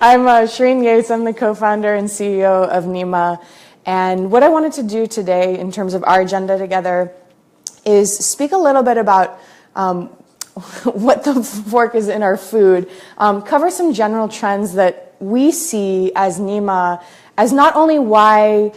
I'm Shireen Yates. I'm the co-founder and CEO of Nima. And what I wanted to do today in terms of our agenda together is speak a little bit about what the fork is in our food, cover some general trends that we see as Nima as not only why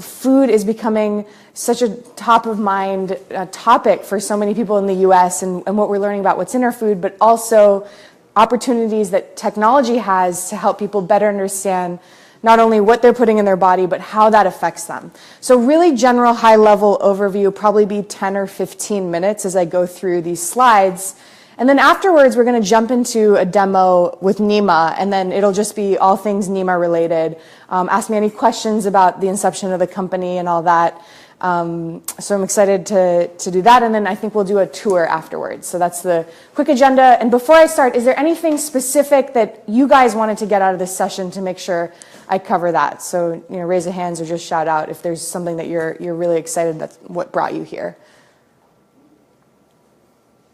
food is becoming such a top-of-mind topic for so many people in the U.S. and what we're learning about what's in our food, but also opportunities that technology has to help people better understand not only what they're putting in their body, but how that affects them. So really general high-level overview, probably be 10 or 15 minutes as I go through these slides. And then afterwards, we're going to jump into a demo with Nima, and then it'll just be all things Nima related. Ask me any questions about the inception of the company and all that. So I'm excited to do that, and then I think we'll do a tour afterwards. So that's the quick agenda. And before I start, is there anything specific that you guys wanted to get out of this session to make sure I cover that? So raise your hands or just shout out if there's something that you're really excited that's what brought you here.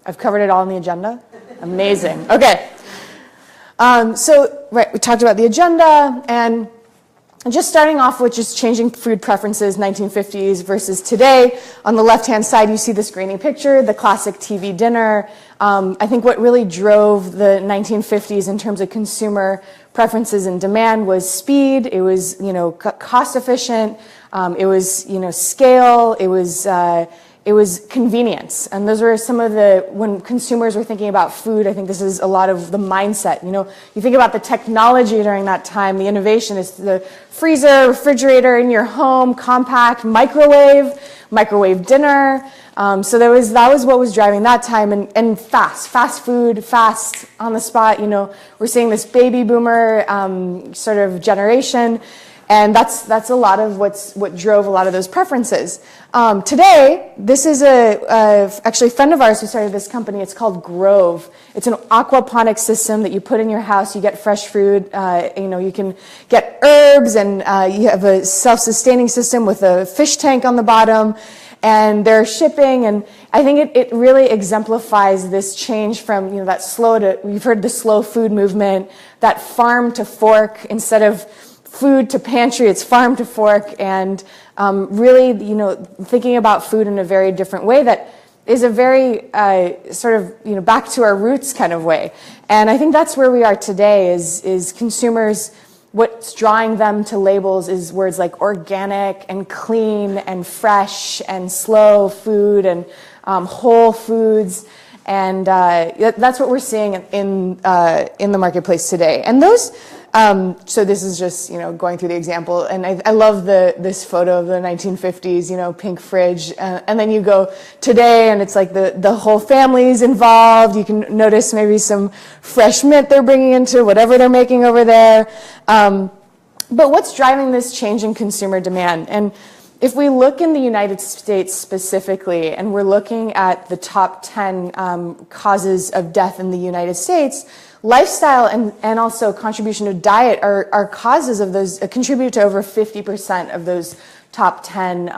I've covered it all on the agenda? Amazing. Okay. Right, we talked about the agenda, and just starting off with just changing food preferences, 1950s versus today. On the left-hand side, you see this grainy picture, the classic TV dinner. I think what really drove the 1950s in terms of consumer preferences and demand was speed. It was, cost efficient. It was, scale. It was convenience. And those were some of when consumers were thinking about food, I think this is a lot of the mindset. You think about the technology during that time, the innovation is the freezer, refrigerator in your home, compact, microwave dinner. So that was what was driving that time, and fast food, fast on the spot. We're seeing this baby boomer sort of generation. And that's a lot of what drove a lot of those preferences. Today, this is actually a friend of ours who started this company. It's called Grove. It's an aquaponic system that you put in your house. You get fresh food. You can get herbs, and you have a self-sustaining system with a fish tank on the bottom. And they're shipping, and I think it really exemplifies this change from that we've heard the slow food movement, that farm to fork instead of food to pantry, it's farm to fork, and really, thinking about food in a very different way that is a very sort of, back to our roots kind of way. And I think that's where we are today is consumers, what's drawing them to labels is words like organic and clean and fresh and slow food and whole foods. And that's what we're seeing in the marketplace today. And those, so this is just going through the example, and I love this photo of the 1950s, pink fridge, and then you go today, and it's like the whole family's involved. You can notice maybe some fresh mint they're bringing into whatever they're making over there. But what's driving this change in consumer demand? And if we look in the United States specifically, and we're looking at the top 10 causes of death in the United States, lifestyle and also contribution to diet are causes of those, contribute to over 50% of those top 10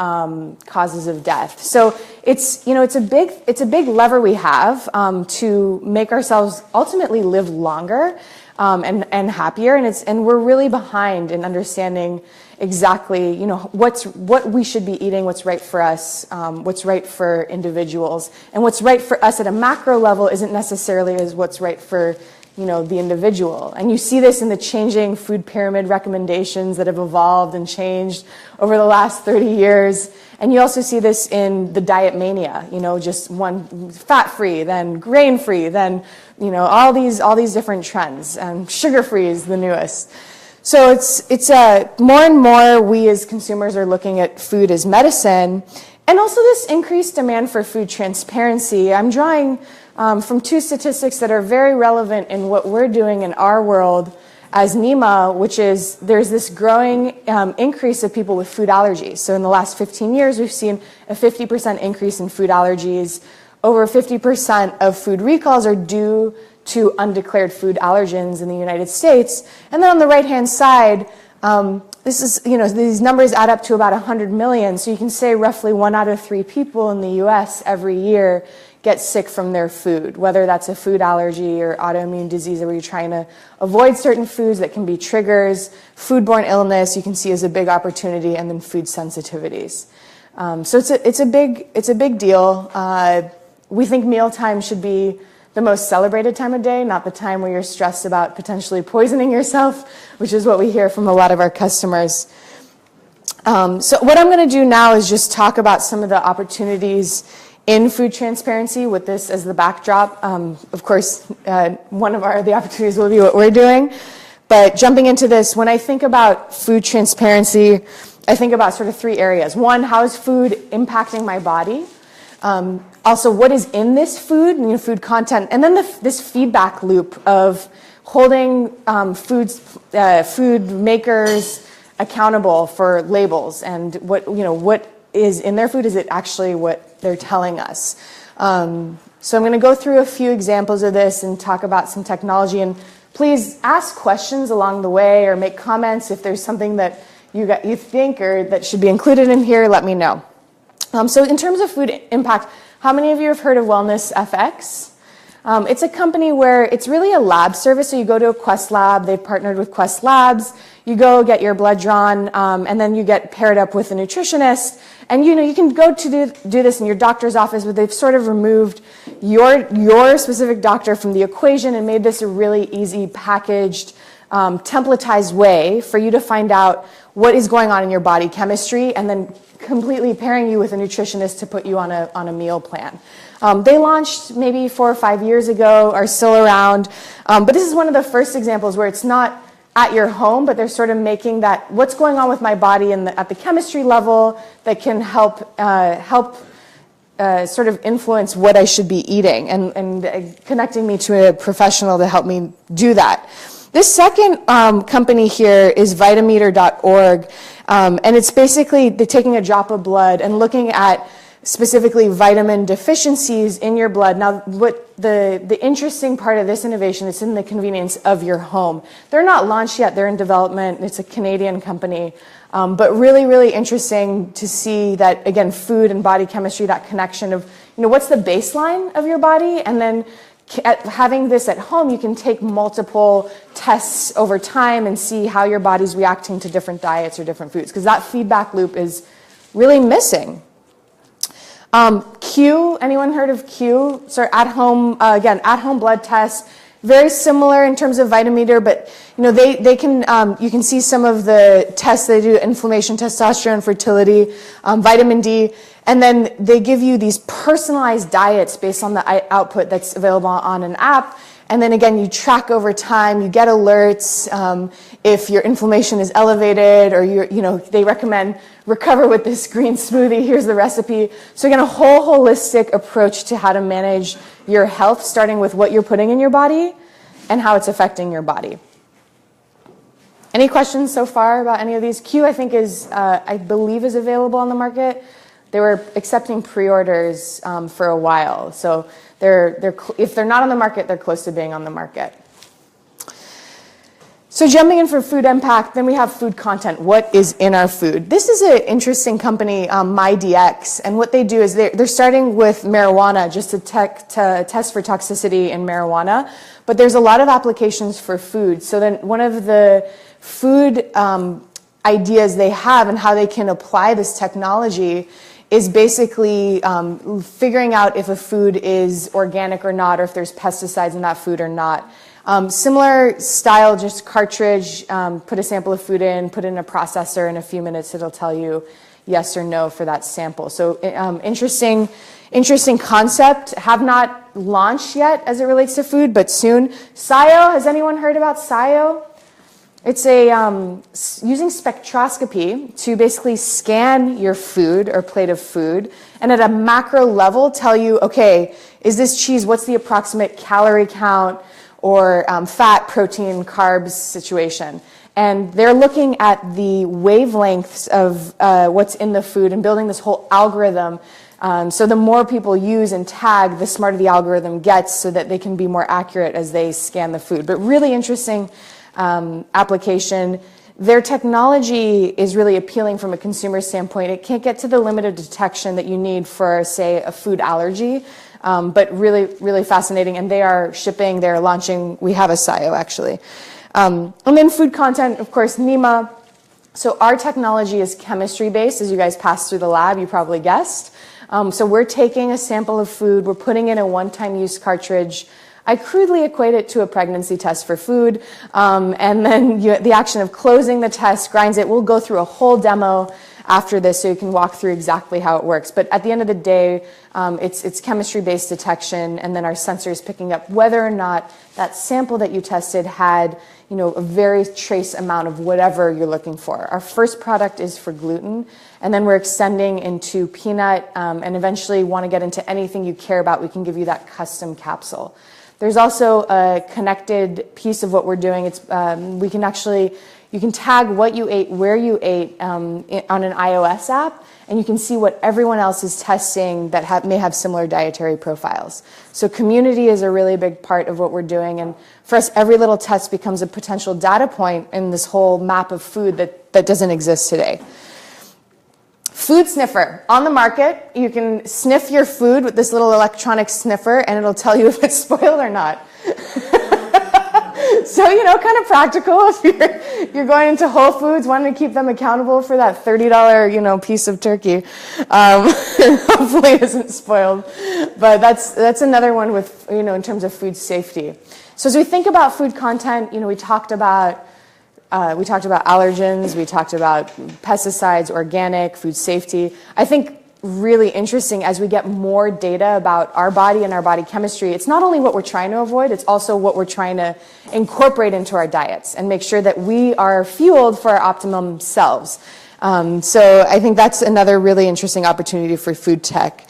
causes of death. So it's a big lever we have to make ourselves ultimately live longer and happier, and we're really behind in understanding exactly what we should be eating, what's right for us, what's right for individuals, and what's right for us at a macro level isn't necessarily as what's right for the individual. And you see this in the changing food pyramid recommendations that have evolved and changed over the last 30 years. And you also see this in the diet mania, just one fat-free, then grain-free, then, all these different trends. Sugar-free is the newest. So it's more and more we as consumers are looking at food as medicine. And also this increased demand for food transparency. I'm drawing from two statistics that are very relevant in what we're doing in our world as Nima, which is there's this growing increase of people with food allergies. So in the last 15 years, we've seen a 50% increase in food allergies. Over 50% of food recalls are due to undeclared food allergens in the United States. And then on the right-hand side, this is, these numbers add up to about 100 million. So you can say roughly 1 out of 3 people in the U.S. every year get sick from their food, whether that's a food allergy or autoimmune disease where you're trying to avoid certain foods that can be triggers. Foodborne illness you can see as a big opportunity, and then food sensitivities. So it's a big deal. We think mealtime should be the most celebrated time of day, not the time where you're stressed about potentially poisoning yourself, which is what we hear from a lot of our customers. So what I'm going to do now is just talk about some of the opportunities in food transparency with this as the backdrop. Of course, one of the opportunities will be what we're doing. But jumping into this, when I think about food transparency, I think about sort of three areas. One, how is food impacting my body? Also, what is in this food, food content, and then this feedback loop of holding food makers accountable for labels and what is in their food. Is it actually what they're telling us? So I'm going to go through a few examples of this and talk about some technology. And please ask questions along the way or make comments if there's something that you think or that should be included in here. Let me know. So in terms of food impact, how many of you have heard of Wellness FX? It's a company where it's really a lab service. So you go to a Quest lab. They've partnered with Quest Labs. You go get your blood drawn, and then you get paired up with a nutritionist. And you can go to do this in your doctor's office, but they've sort of removed your specific doctor from the equation and made this a really easy, packaged, templatized way for you to find out what is going on in your body chemistry, and then completely pairing you with a nutritionist to put you on a meal plan. They launched maybe 4 or 5 years ago, are still around, but this is one of the first examples where it's not at your home, but they're sort of making that what's going on with my body at the chemistry level that can help sort of influence what I should be eating, and connecting me to a professional to help me do that. This second company here is Vitameter.org, and it's basically they're taking a drop of blood and looking at specifically vitamin deficiencies in your blood. Now, what the interesting part of this innovation is in the convenience of your home. They're not launched yet. They're in development. It's a Canadian company. But really, really interesting to see that, again, food and body chemistry, that connection of, what's the baseline of your body? And then having this at home, you can take multiple tests over time and see how your body's reacting to different diets or different foods, because that feedback loop is really missing. Q, anyone heard of Q? So at-home, again, at-home blood tests, very similar in terms of Vitameter, but they can you can see some of the tests they do: inflammation, testosterone, fertility, vitamin D, and then they give you these personalized diets based on the output that's available on an app. And then again, you track over time. You get alerts if your inflammation is elevated, or they recommend recover with this green smoothie. Here's the recipe. So again, a whole holistic approach to how to manage your health, starting with what you're putting in your body and how it's affecting your body. Any questions so far about any of these? Q, I think, I believe is available on the market. They were accepting pre-orders for a while. So if they're not on the market, they're close to being on the market. So jumping in for food impact, then we have food content. What is in our food? This is an interesting company, MyDX, and what they do is they're starting with marijuana just to test for toxicity in marijuana, but there's a lot of applications for food. So then one of the food ideas they have and how they can apply this technology is basically figuring out if a food is organic or not, or if there's pesticides in that food or not. Similar style, just cartridge, put a sample of food in, put it in a processor, in a few minutes it'll tell you yes or no for that sample. So interesting concept. Have not launched yet as it relates to food, but soon. Scio, has anyone heard about Scio? It's using spectroscopy to basically scan your food or plate of food, and at a macro level tell you, okay, is this cheese, what's the approximate calorie count, or fat, protein, carbs situation. And they're looking at the wavelengths of what's in the food and building this whole algorithm. So the more people use and tag, the smarter the algorithm gets, so that they can be more accurate as they scan the food. But really interesting application. Their technology is really appealing from a consumer standpoint. It can't get to the limit of detection that you need for, say, a food allergy, But really, really fascinating. And they are shipping, they're launching, we have a SIO actually. And then food content, of course, Nima. So our technology is chemistry-based. As you guys passed through the lab, you probably guessed. So we're taking a sample of food, we're putting in a one-time use cartridge. I crudely equate it to a pregnancy test for food. And then the action of closing the test grinds it. We'll go through a whole demo after this so you can walk through exactly how it works. But at the end of the day, it's chemistry-based detection, and then our sensor is picking up whether or not that sample that you tested had a very trace amount of whatever you're looking for. Our first product is for gluten, and then we're extending into peanut, and eventually want to get into anything you care about. We can give you that custom capsule. There's also a connected piece of what we're doing. It's you can tag what you ate, where you ate on an iOS app, and you can see what everyone else is testing that may have similar dietary profiles. So community is a really big part of what we're doing, and for us, every little test becomes a potential data point in this whole map of food that doesn't exist today. Food sniffer. On the market, you can sniff your food with this little electronic sniffer, and it'll tell you if it's spoiled or not. So, kind of practical if you're going into Whole Foods, wanting to keep them accountable for that $30, piece of turkey. Hopefully it isn't spoiled. But that's another one with, in terms of food safety. So as we think about food content, we talked about allergens, we talked about pesticides, organic, food safety. I think really interesting as we get more data about our body and our body chemistry. It's not only what we're trying to avoid, it's also what we're trying to incorporate into our diets and make sure that we are fueled for our optimum selves. So I think that's another really interesting opportunity for food tech.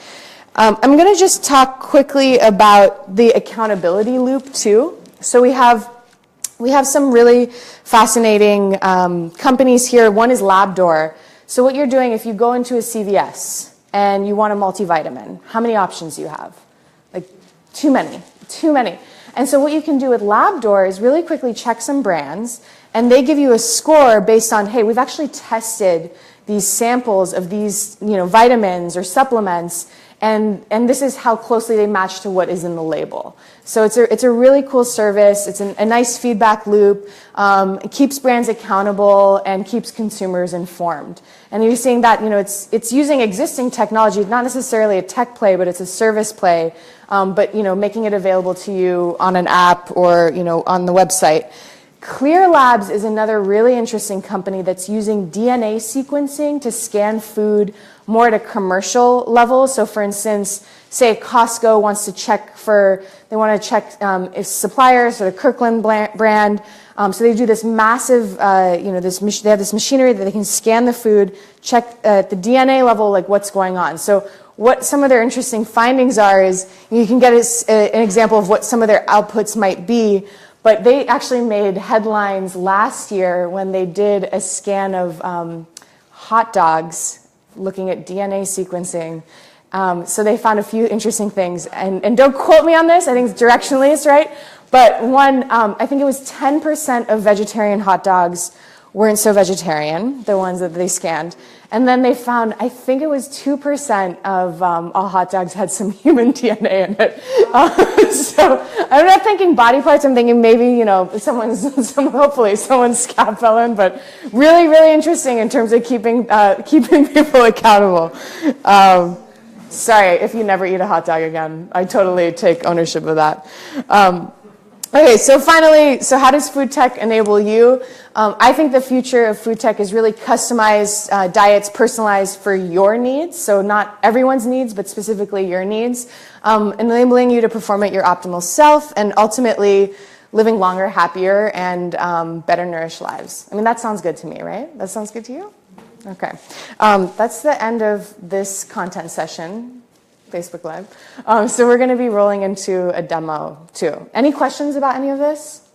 I'm going to just talk quickly about the accountability loop too. So we have some really fascinating companies here. One is LabDoor. So what you're doing, if you go into a CVS and you want a multivitamin, how many options do you have? Like too many. And so what you can do with LabDoor is really quickly check some brands, and they give you a score based on, hey, we've actually tested these samples of these vitamins or supplements, and this is how closely they match to what is in the label. So it's a really cool service. It's a nice feedback loop. It keeps brands accountable and keeps consumers informed. And you're seeing that it's using existing technology, not necessarily a tech play, but it's a service play. But making it available to you on an app or on the website. Clear Labs is another really interesting company that's using DNA sequencing to scan food more at a commercial level. So for instance, say Costco wants to check they want to check if suppliers or the Kirkland brand. So they do this massive, they have this machinery that they can scan the food, check at the DNA level, like what's going on. So what some of their interesting findings are is you can get an example of what some of their outputs might be. But they actually made headlines last year when they did a scan of hot dogs looking at DNA sequencing. So they found a few interesting things. And don't quote me on this, I think directionally it's right. But one, I think it was 10% of vegetarian hot dogs weren't so vegetarian, the ones that they scanned. And then they found, I think it was 2% of all hot dogs had some human DNA in it. So I'm not thinking body parts, I'm thinking maybe, hopefully someone's scalp fell in, but really, really interesting in terms of keeping people accountable. Sorry, if you never eat a hot dog again, I totally take ownership of that. Okay, so finally, how does food tech enable you? I think the future of food tech is really customized diets, personalized for your needs. So not everyone's needs, but specifically your needs. Enabling you to perform at your optimal self and ultimately living longer, happier, and better nourished lives. I mean, that sounds good to me, right? That sounds good to you? Okay. That's the end of this content session. Facebook Live. So we're going to be rolling into a demo too. Any questions about any of this?